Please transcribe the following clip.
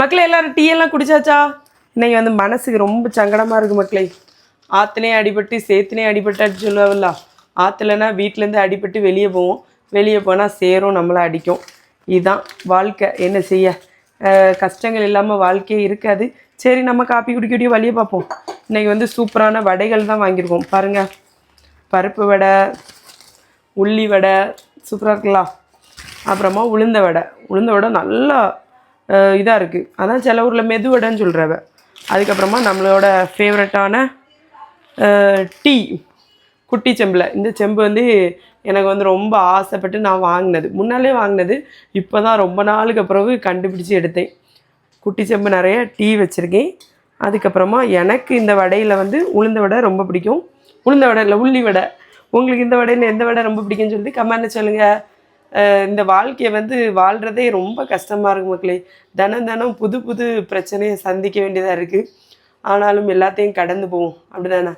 மக்களே எல்லாரும் டீ எல்லாம் குடிச்சாச்சா? இன்னைக்கு வந்து மனசுக்கு ரொம்ப சங்கடமாக இருக்குது மக்களே. ஆற்றுலேயும் அடிபட்டு சேத்துலேயும் அடிபட்டாச்சு சொல்லுவாங்கல்ல. ஆற்றுலனா வீட்டிலேருந்து அடிபட்டு வெளியே போவோம், வெளியே போனால் சேரும் நம்மளை அடிக்கும். இதுதான் வாழ்க்கை, என்ன செய்ய? கஷ்டங்கள் இல்லாமல் வாழ்க்கையே இருக்காது. சரி, நம்ம காப்பி குடிக்கக்கூடிய வழியை பார்ப்போம். இன்றைக்கி வந்து சூப்பரான வடைகள் தான் வாங்கியிருக்கோம் பாருங்கள். பருப்பு வடை, உள்ளி வடை சூப்பராக இருக்கலாம். அப்புறமா உளுந்த வடை நல்லா இதாக இருக்குது. அதான் சில ஊரில் மெது வடைன்னு சொல்கிறவ. அதுக்கப்புறமா நம்மளோட ஃபேவரட்டான டீ குட்டி செம்பில். இந்த செம்பு வந்து எனக்கு வந்து ரொம்ப ஆசைப்பட்டு நான் வாங்கினது, முன்னாலே வாங்கினது. இப்போ தான் ரொம்ப நாளுக்கு அப்புறம் கண்டுபிடிச்சி எடுத்தேன். குட்டி செம்பு நிறைய டீ வச்சுருக்கேன். அதுக்கப்புறமா எனக்கு இந்த வடையில் வந்து உளுந்த வடை ரொம்ப பிடிக்கும். உளுந்த வடை இல்லை, உள்ளி வடை. உங்களுக்கு இந்த வடையில் எந்த வடை ரொம்ப பிடிக்கும்னு சொல்லி கமெண்ட்டில் சொல்லுங்கள். இந்த வாழ்க்கையை வந்து வாழ்கிறதே ரொம்ப கஷ்டமாக இருக்கும் மக்களே. தினம் புது புது பிரச்சனையை சந்திக்க வேண்டியதாக இருக்குது. ஆனாலும் எல்லாத்தையும் கடந்து போவோம், அப்படி தானே?